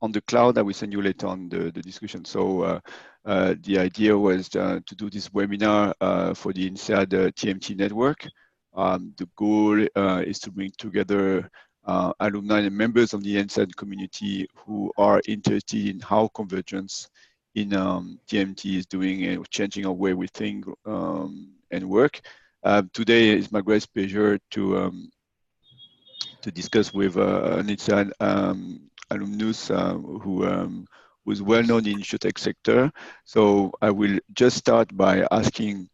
on the cloud. I will send you later on the discussion. So the idea was to do this webinar for the INSEAD TMT network. The goal is to bring together alumni and members of the INSEAD community who are interested in how convergence in TMT is doing and changing our way we think and work. Today it's my great pleasure to discuss with an INSEAD alumnus who's well known in the Insurtech sector. So I will just start by asking.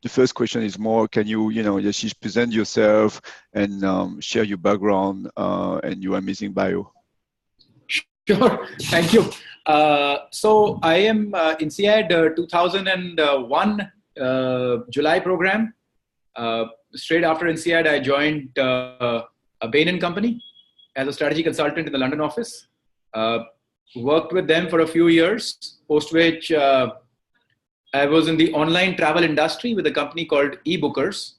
The first question is more, can you, Yashish, present yourself and share your background and your amazing bio? Sure, thank you. So I am INSEAD 2001 July program. Straight after INSEAD, I joined a Bain & Company as a strategy consultant in the London office. Worked with them for a few years, post which I was in the online travel industry with a company called eBookers.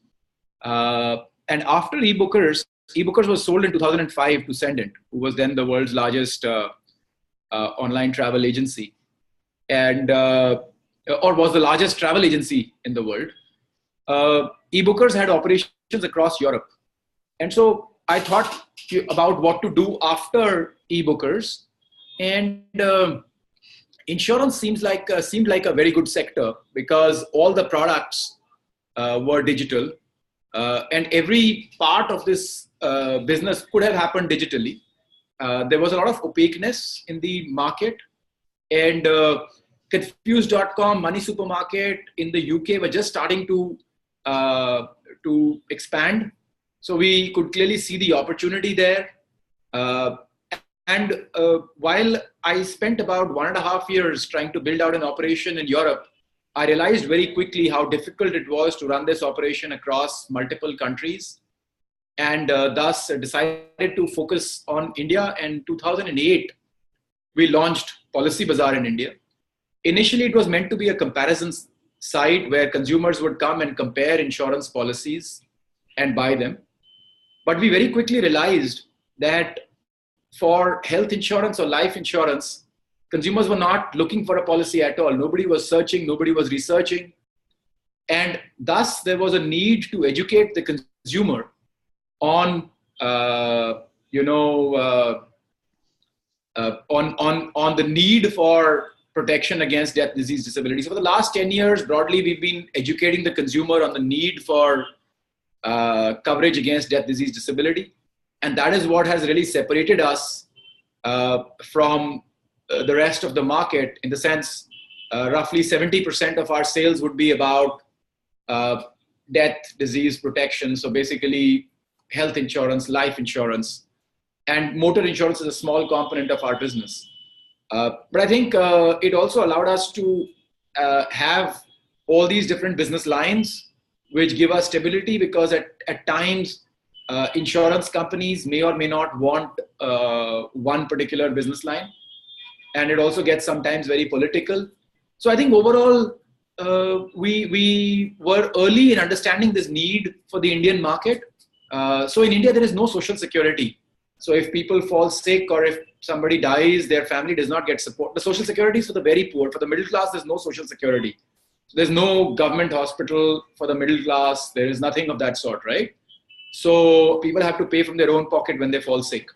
And after eBookers was sold in 2005 to Sendint, who was then the world's largest online travel agency, and or was the largest travel agency in the world. eBookers had operations across Europe. And so I thought about what to do after eBookers. And insurance seemed like a very good sector because all the products were digital, and every part of this business could have happened digitally. There was a lot of opaqueness in the market, and Confused.com, Money Supermarket in the UK were just starting to expand. So we could clearly see the opportunity there. And while I spent about 1.5 years trying to build out an operation in Europe, I realized very quickly how difficult it was to run this operation across multiple countries, and thus decided to focus on India. And 2008, we launched policybazaar in India. Initially, it was meant to be a comparison site where consumers would come and compare insurance policies and buy them. But we very quickly realized that for health insurance or life insurance, consumers were not looking for a policy at all. Nobody was searching, nobody was researching. And thus there was a need to educate the consumer on, on the need for protection against death, disease, disability. So for the last 10 years, broadly, we've been educating the consumer on the need for coverage against death, disease, disability. And that is what has really separated us from the rest of the market, in the sense, roughly 70% of our sales would be about death, disease protection. So basically health insurance, life insurance, and motor insurance is a small component of our business. But I think it also allowed us to have all these different business lines, which give us stability, because at times, insurance companies may or may not want one particular business line. And it also gets sometimes very political. So I think overall, we were early in understanding this need for the Indian market. So in India, there is no social security. So if people fall sick or if somebody dies, their family does not get support. The social security is for the very poor. For the middle class, there's no social security. There's no government hospital for the middle class. There is nothing of that sort, right? So people have to pay from their own pocket when they fall sick.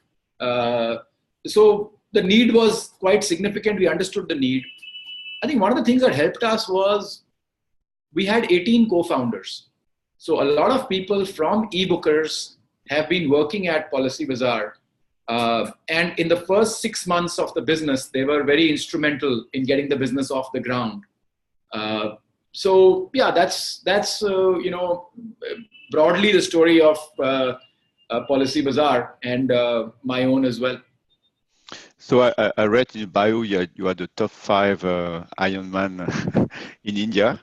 So the need was quite significant. We understood the need. I think one of the things that helped us was we had 18 co-founders. So a lot of people from eBookers have been working at policybazaar. And in the first 6 months of the business, they were very instrumental in getting the business off the ground. So yeah, that's broadly the story of policybazaar and my own as well. So I read in your bio you are the top 5 Ironman in India,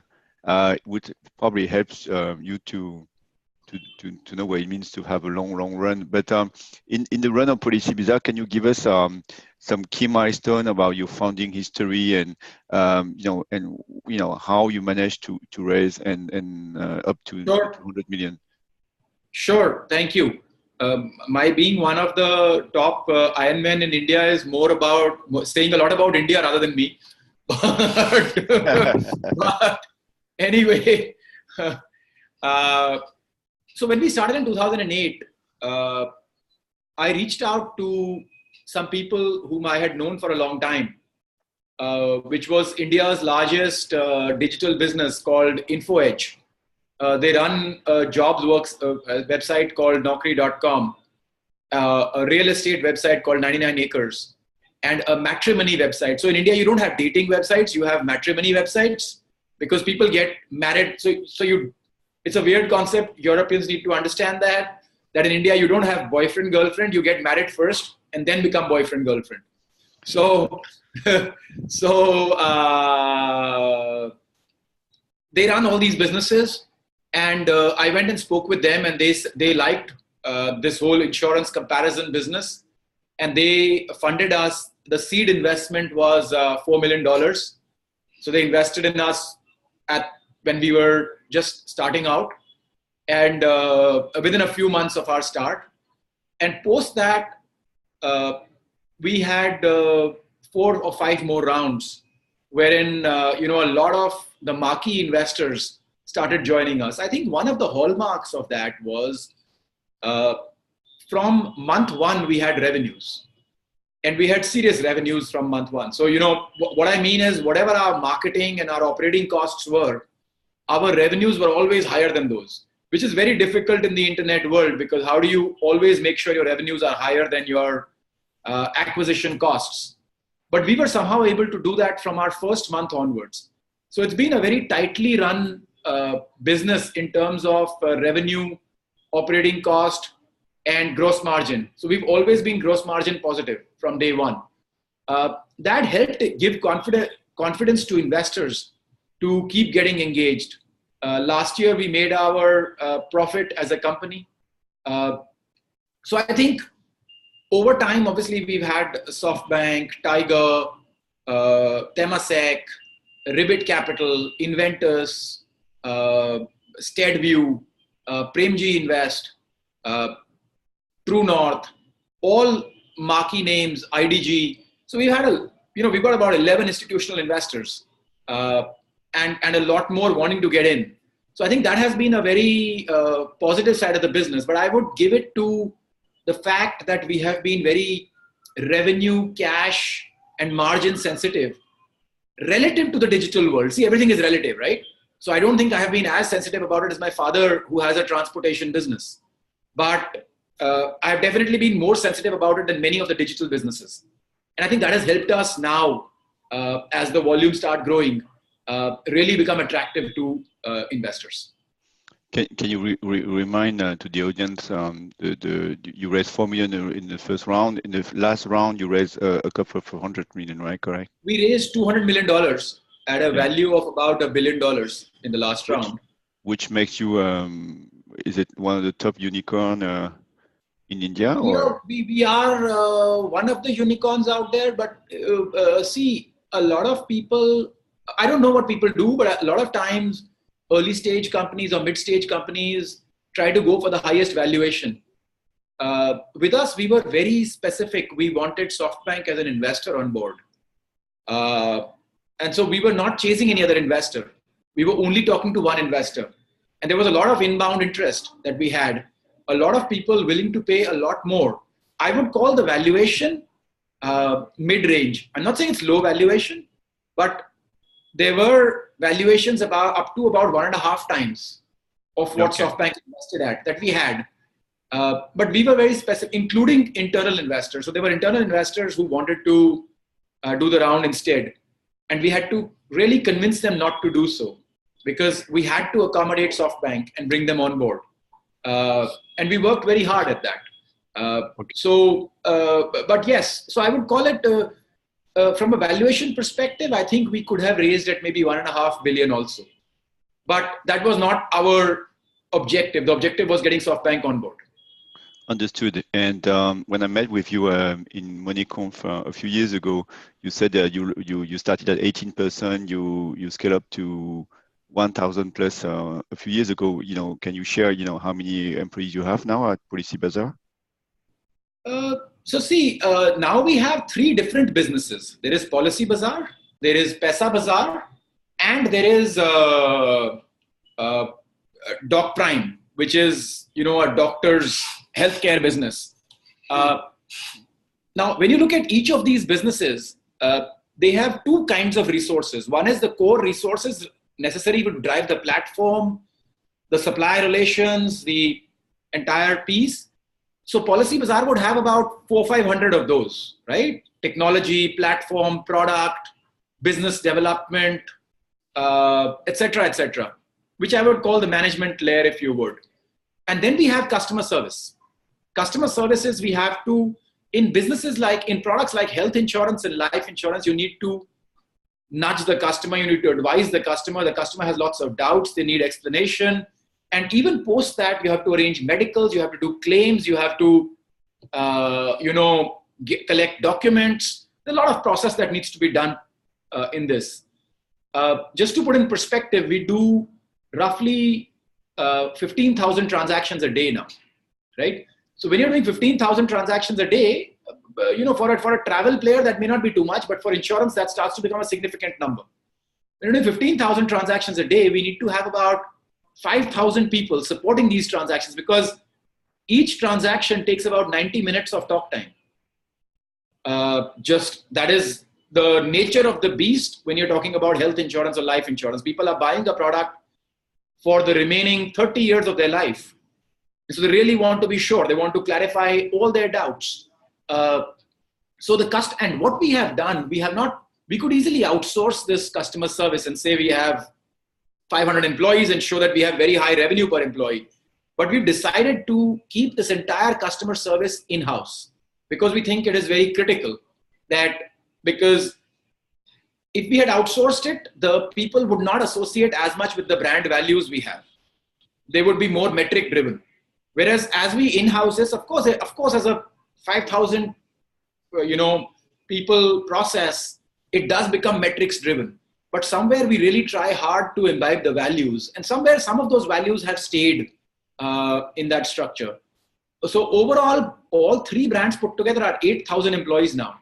which probably helps you to know what it means to have a long run. But in the run of policybazaar, can you give us some key milestone about your founding history and how you managed to raise and up to Sure. 200 million? Sure, thank you. my being one of the top Ironmen in India is more about saying a lot about India rather than me. But anyway, so when we started in 2008, I reached out to some people whom I had known for a long time, which was India's largest digital business called InfoEdge. They run a jobs works website called Naukri.com, a real estate website called 99 Acres, and a matrimony website. So in India, you don't have dating websites, you have matrimony websites because people get married. It's a weird concept. Europeans need to understand that in India, you don't have boyfriend, girlfriend, you get married first and then become boyfriend, girlfriend. So, they run all these businesses. And I went and spoke with them, and they liked this whole insurance comparison business, and they funded us. The seed investment was $4 million. So they invested in us when we were just starting out, and within a few months of our start. And post that, we had 4 or 5 more rounds, wherein a lot of the marquee investors started joining us. I think one of the hallmarks of that was from month 1, we had revenues, and we had serious revenues from month 1. So, what I mean is whatever our marketing and our operating costs were, our revenues were always higher than those, which is very difficult in the internet world, because how do you always make sure your revenues are higher than your acquisition costs? But we were somehow able to do that from our first month onwards. So it's been a very tightly run business in terms of revenue, operating cost, and gross margin. So we've always been gross margin positive from day one. That helped give confidence to investors to keep getting engaged. Last year, we made our profit as a company. So I think over time, obviously, we've had SoftBank, Tiger, Temasek, Ribbit Capital, Inventus, Steadview, Premji Invest, True North, all marquee names, IDG. So we've had we've got about 11 institutional investors, and a lot more wanting to get in. So I think that has been a very positive side of the business. But I would give it to the fact that we have been very revenue, cash, and margin sensitive relative to the digital world. See, everything is relative, right? So I don't think I have been as sensitive about it as my father, who has a transportation business. But I've definitely been more sensitive about it than many of the digital businesses. And I think that has helped us now, as the volumes start growing, really become attractive to investors. Can you remind to the audience, you raised 4 million in the first round. In the last round, you raised a couple of 100 million, right? Correct? We raised $200 million at a value of about $1 billion in the last round. Which makes you, is it one of the top unicorn in India? We are one of the unicorns out there, but see, a lot of people, I don't know what people do, but a lot of times early stage companies or mid stage companies try to go for the highest valuation. With us, we were very specific. We wanted SoftBank as an investor on board. And so we were not chasing any other investor. We were only talking to one investor. And there was a lot of inbound interest that we had. A lot of people willing to pay a lot more. I would call the valuation mid-range. I'm not saying it's low valuation, but there were valuations up to about 1.5 times of what SoftBank invested at that we had. But we were very specific, including internal investors. So there were internal investors who wanted to do the round instead. And we had to really convince them not to do so, because we had to accommodate SoftBank and bring them on board. And we worked very hard at that. But yes, so I would call it, from a valuation perspective, I think we could have raised at maybe 1.5 billion also. But that was not our objective. The objective was getting SoftBank on board. Understood. And when I met with you in MoneyConf a few years ago, you said that you started at 18%, you scale up to 1,000 plus a few years ago. Can you share, how many employees you have now at policybazaar? So see, now we have three different businesses. There is policybazaar, there is paisabazaar, and there is uh, Doc Prime, which is a doctor's healthcare business. Now, when you look at each of these businesses, they have two kinds of resources. One is the core resources necessary to drive the platform, the supply relations, the entire piece. So policybazaar would have about 400-500 of those, right? Technology, platform, product, business development, etc., etc., which I would call the management layer, if you would. And then we have customer service. Customer services, we have to, in businesses like, in products like health insurance and life insurance, you need to nudge the customer, you need to advise the customer. The customer has lots of doubts, they need explanation. And even post that, you have to arrange medicals, you have to do claims, you have to, collect documents. There's a lot of process that needs to be done in this. Just to put in perspective, we do roughly 15,000 transactions a day now, right? So when you're doing 15,000 transactions a day, for a travel player, that may not be too much, but for insurance, that starts to become a significant number. When you're doing 15,000 transactions a day, we need to have about 5,000 people supporting these transactions, because each transaction takes about 90 minutes of talk time. That is the nature of the beast when you're talking about health insurance or life insurance. People are buying a product for the remaining 30 years of their life. So they really want to be sure. They want to clarify all their doubts. And what we have done, we could easily outsource this customer service and say we have 500 employees and show that we have very high revenue per employee. But we've decided to keep this entire customer service in-house because we think it is very critical because if we had outsourced it, the people would not associate as much with the brand values we have. They would be more metric driven. Whereas as we in-house this, of course, as a 5,000, people process, it does become metrics driven. But somewhere we really try hard to imbibe the values, and somewhere some of those values have stayed in that structure. So overall, all three brands put together are 8,000 employees now.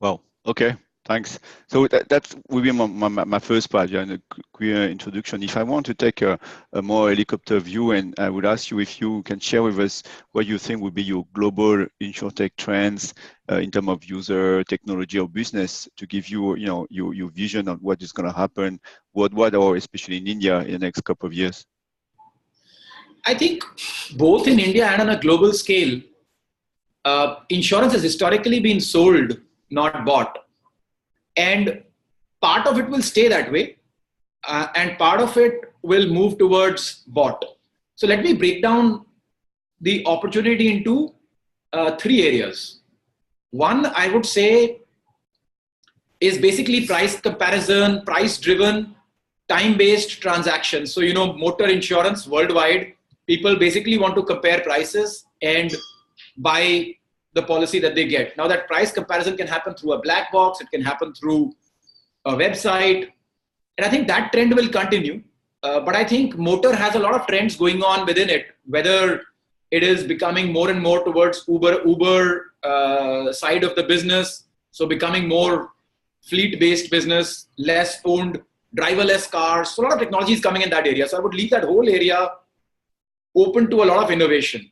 Wow. Okay. Thanks. So that will be my first part, and a quick introduction. If I want to take a more helicopter view, and I would ask you if you can share with us what you think would be your global Insurtech trends in terms of user, technology, or business, to give you, your vision on what is going to happen worldwide, or especially in India in the next couple of years. I think both in India and on a global scale, insurance has historically been sold, not bought. And part of it will stay that way, and part of it will move towards bought. So let me break down the opportunity into three areas. One, I would say, is basically price comparison, price-driven, time-based transactions. So, motor insurance worldwide, people basically want to compare prices and buy the policy that they get. Now that price comparison can happen through a black box, it can happen through a website. And I think that trend will continue. But I think motor has a lot of trends going on within it, whether it is becoming more and more towards Uber side of the business. So becoming more fleet-based business, less owned, driverless cars. So a lot of technology is coming in that area. So I would leave that whole area open to a lot of innovation.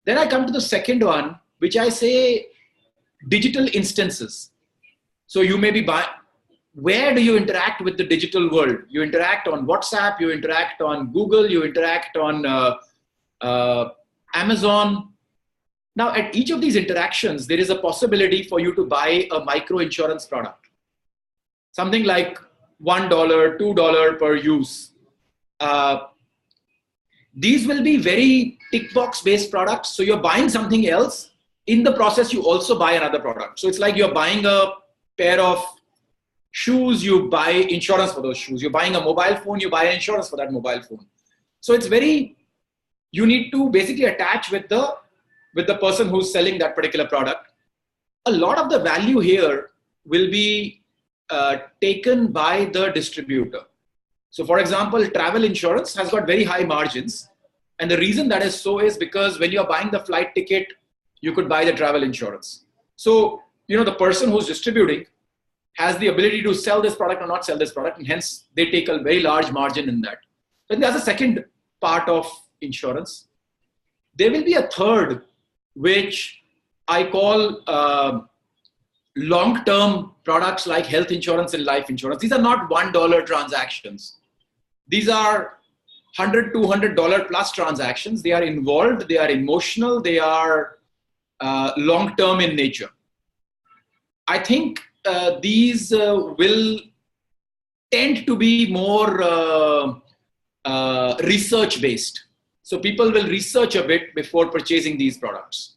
Then I come to the second one, which I say digital instances. So you may be where do you interact with the digital world? You interact on WhatsApp, you interact on Google, you interact on Amazon. Now at each of these interactions, there is a possibility for you to buy a micro insurance product. Something like $1, $2 per use. These will be very tick box based products. So you're buying something else. In the process, you also buy another product. So it's like you're buying a pair of shoes, you buy insurance for those shoes. You're buying a mobile phone, you buy insurance for that mobile phone. So it's you need to basically attach with the person who's selling that particular product. A lot of the value here will be taken by the distributor. So for example, travel insurance has got very high margins. And the reason that is so is because when you're buying the flight ticket, you could buy the travel insurance. So, the person who's distributing has the ability to sell this product or not sell this product, and hence they take a very large margin in that. But that's the second part of insurance. There will be a third, which I call long-term products like health insurance and life insurance. These are not $1 transactions. These are $100, $200 plus transactions. They are involved, they are emotional, they are long-term in nature. I think these will tend to be more research-based. So people will research a bit before purchasing these products.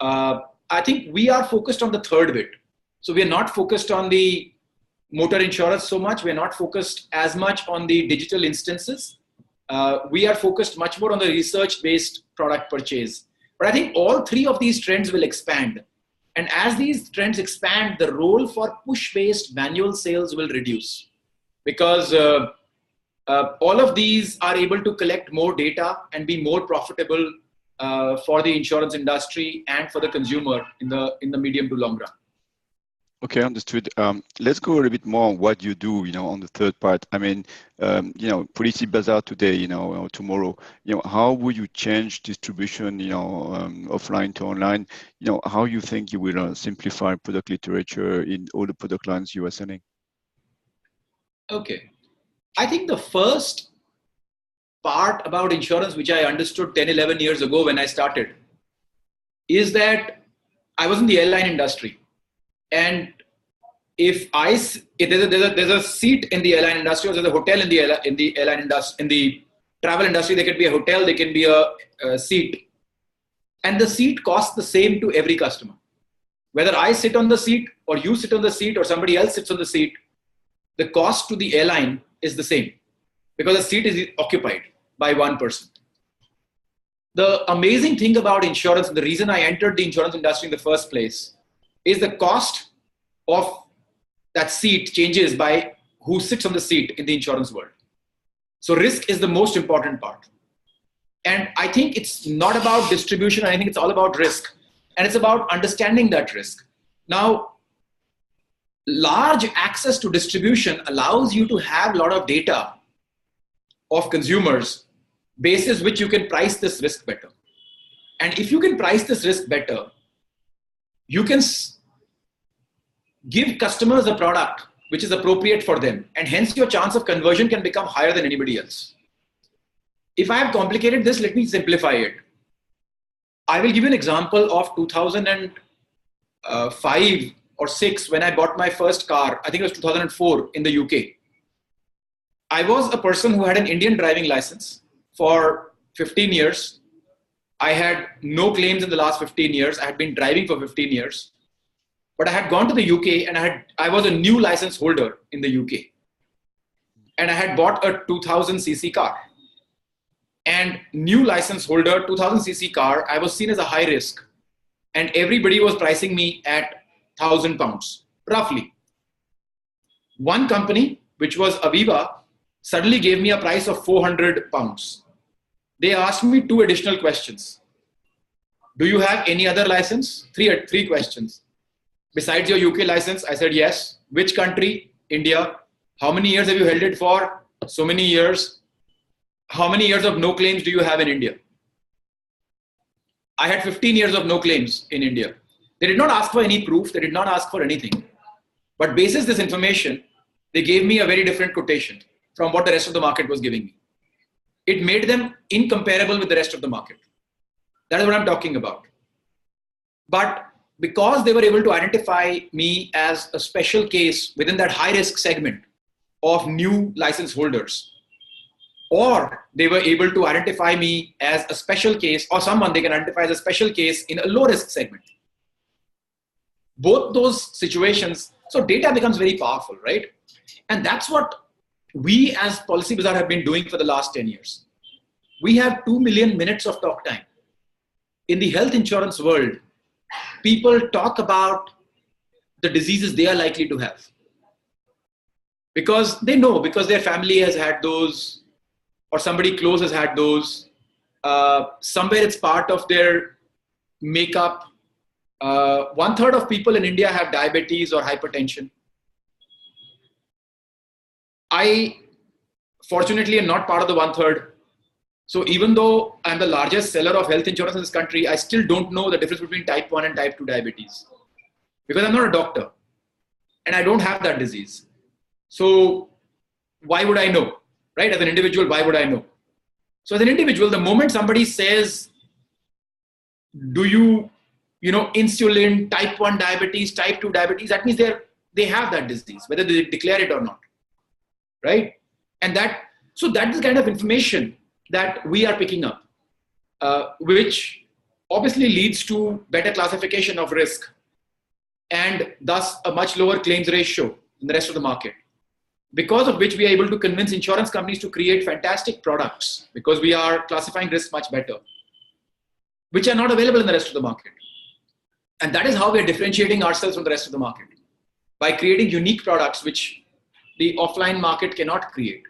I think we are focused on the third bit. So we are not focused on the motor insurance so much. We're not focused as much on the digital instances. We are focused much more on the research-based product purchase. But I think all three of these trends will expand. And as these trends expand, the role for push-based manual sales will reduce, because all of these are able to collect more data and be more profitable for the insurance industry and for the consumer in the medium to long run. Okay, understood. Let's go a little bit more on what you do, on the third part. I mean, policybazaar today, or tomorrow, how will you change distribution, offline to online? How you think you will simplify product literature in all the product lines you are selling? Okay. I think the first part about insurance, which I understood 10, 11 years ago when I started, is that I was in the airline industry. And if there's a seat in the airline industry, or there's a hotel in the airline industry, in the travel industry, there can be a hotel, there can be a seat. And the seat costs the same to every customer. Whether I sit on the seat, or you sit on the seat, or somebody else sits on the seat, the cost to the airline is the same, because the seat is occupied by one person. The amazing thing about insurance, and the reason I entered the insurance industry in the first place, is the cost of that seat changes by who sits on the seat in the insurance world. So risk is the most important part. And I think it's not about distribution. I think it's all about risk. And it's about understanding that risk. Now, large access to distribution allows you to have a lot of data of consumers, basis which you can price this risk better. And if you can price this risk better, you can give customers a product which is appropriate for them, and hence your chance of conversion can become higher than anybody else. If I have complicated this, let me simplify it. I will give you an example of 2005 or 6 when I bought my first car. I think it was 2004 in the UK. I was a person who had an Indian driving license for 15 years. I had no claims in the last 15 years. I had been driving for 15 years. But I had gone to the UK, and I was a new license holder in the UK. And I had bought a 2000cc car. And new license holder, 2000cc car, I was seen as a high risk. And everybody was pricing me at £1,000, roughly. One company, which was Aviva, suddenly gave me a price of £400. They asked me 2 additional questions. Do you have any other license? Three questions. Besides your UK license? I said yes. Which country? India. How many years have you held it for? So many years. How many years of no claims do you have in India? I had 15 years of no claims in India. They did not ask for any proof. They did not ask for anything. But basis this information, they gave me a very different quotation from what the rest of the market was giving me. It made them incomparable with the rest of the market. That is what I'm talking about. But because they were able to identify me as a special case within that high risk segment of new license holders, or they were able to identify me as a special case, or someone they can identify as a special case in a low risk segment. Both those situations, so data becomes very powerful, right? And that's what we as policybazaar have been doing for the last 10 years. We have 2 million minutes of talk time. In the health insurance world, people talk about the diseases they are likely to have. Because they know, because their family has had those, or somebody close has had those. Somewhere it's part of their makeup. 1/3 of people in India have diabetes or hypertension. I fortunately am not part of the 1/3. So even though I'm the largest seller of health insurance in this country, I still don't know the difference between type 1 and type 2 diabetes because I'm not a doctor and I don't have that disease. So why would I know, right? As an individual, why would I know? So as an individual, the moment somebody says, do you, insulin, type 1 diabetes, type 2 diabetes, that means they have that disease, whether they declare it or not, right? And so that is the kind of information that we are picking up, which obviously leads to better classification of risk and thus a much lower claims ratio in the rest of the market. Because of which we are able to convince insurance companies to create fantastic products because we are classifying risk much better, which are not available in the rest of the market. And that is how we are differentiating ourselves from the rest of the market, by creating unique products which the offline market cannot create.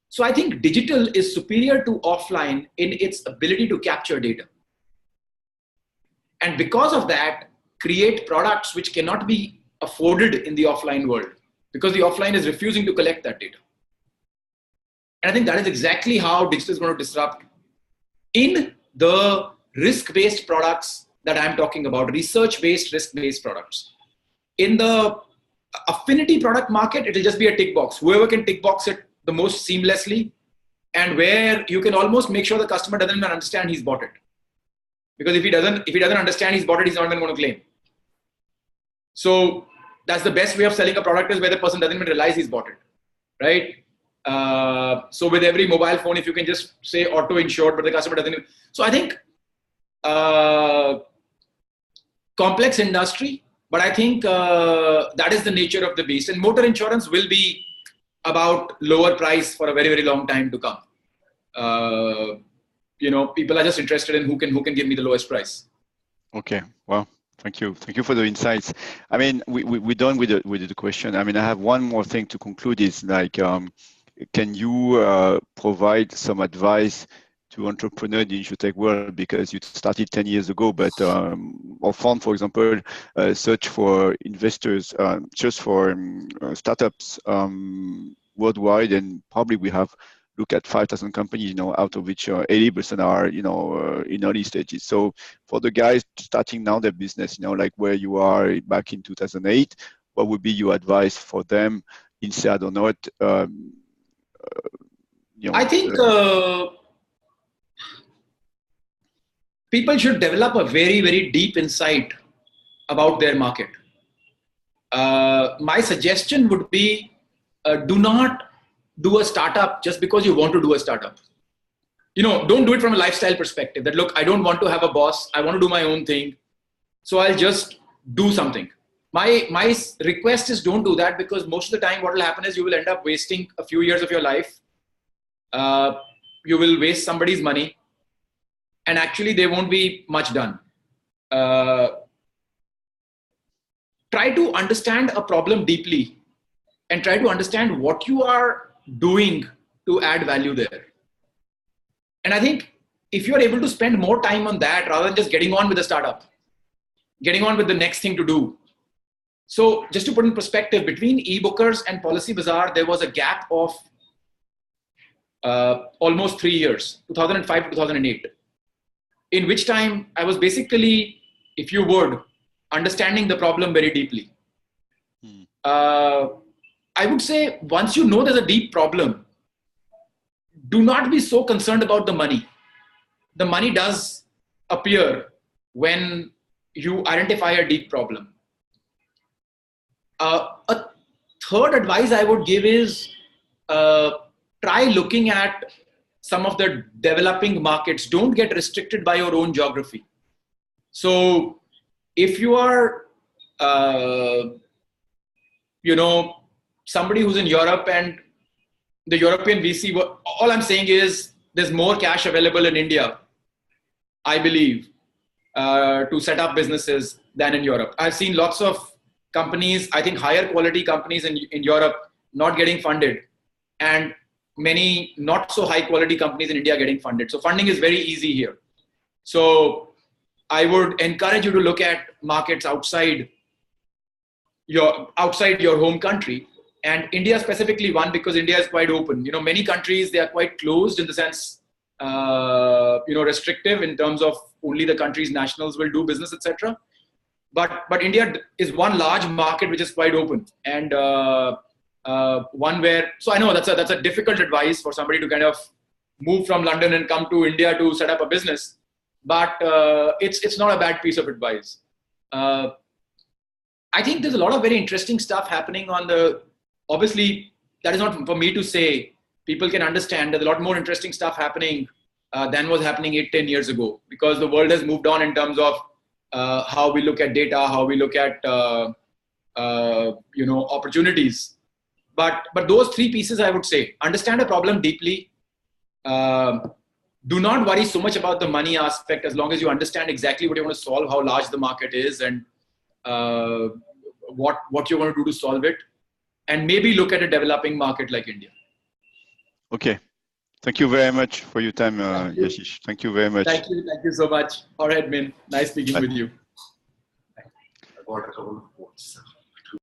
So I think digital is superior to offline in its ability to capture data. And because of that, create products which cannot be afforded in the offline world because the offline is refusing to collect that data. And I think that is exactly how digital is going to disrupt in the risk-based products that I'm talking about, research-based, risk-based products. In the affinity product market, it will just be a tick box. Whoever can tick box it the most seamlessly, and where you can almost make sure the customer doesn't even understand he's bought it. Because if he doesn't understand he's bought it, he's not even going to claim. So that's the best way of selling a product, is where the person doesn't even realize he's bought it, right? So with every mobile phone, if you can just say auto insured, but the customer doesn't even. So I think complex industry, but I think that is the nature of the beast. And motor insurance will be about lower price for a very, very long time to come. People are just interested in who can give me the lowest price. Okay, well, thank you for the insights. I mean, we're done with the question. I mean, I have one more thing to conclude. Is like, can you provide some advice to entrepreneurs in the Insurtech world, because you started 10 years ago, but our fund, for example, search for investors, just for startups worldwide, and probably we have looked at 5,000 companies, out of which 80% are, in early stages. So for the guys starting now their business, like where you are back in 2008, what would be your advice for them, INSEAD or not? I think people should develop a very, very deep insight about their market. My suggestion would be, do not do a startup just because you want to do a startup. Don't do it from a lifestyle perspective that, look, I don't want to have a boss. I want to do my own thing. So I'll just do something. My request is, don't do that, because most of the time what will happen is you will end up wasting a few years of your life. You will waste somebody's money, and actually there won't be much done. Try to understand a problem deeply and try to understand what you are doing to add value there. And I think if you're able to spend more time on that rather than just getting on with the startup, getting on with the next thing to do. So just to put in perspective, between eBookers and policybazaar, there was a gap of almost 3 years, 2005 to 2008, in which time I was basically, if you would, understanding the problem very deeply. I would say, once you know there's a deep problem, do not be so concerned about the money. The money does appear when you identify a deep problem. A third advice I would give is, try looking at some of the developing markets. Don't get restricted by your own geography. So if you are, somebody who's in Europe and the European VC, all I'm saying is there's more cash available in India, I believe, to set up businesses than in Europe. I've seen lots of companies, I think higher quality companies in Europe, not getting funded. And many not so high quality companies in India getting funded. So funding is very easy here. So I would encourage you to look at markets outside your home country, and India specifically one, because India is quite open. Many countries, they are quite closed in the sense, restrictive in terms of only the country's nationals will do business, etc. But India is one large market which is quite open, and one where, so I know that's a difficult advice for somebody to kind of move from London and come to India to set up a business, but it's not a bad piece of advice. I think there's a lot of very interesting stuff happening obviously that is not for me to say. People can understand there's a lot more interesting stuff happening than was happening 8-10 years ago, because the world has moved on in terms of how we look at data, how we look at opportunities. But those three pieces, I would say: understand a problem deeply. Do not worry so much about the money aspect, as long as you understand exactly what you want to solve, how large the market is, and what you're going to do to solve it. And maybe look at a developing market like India. Okay. Thank you very much for your time, Yashish. Thank you very much. Thank you so much. All right, Min. Nice speaking with you. I got a couple of quotes.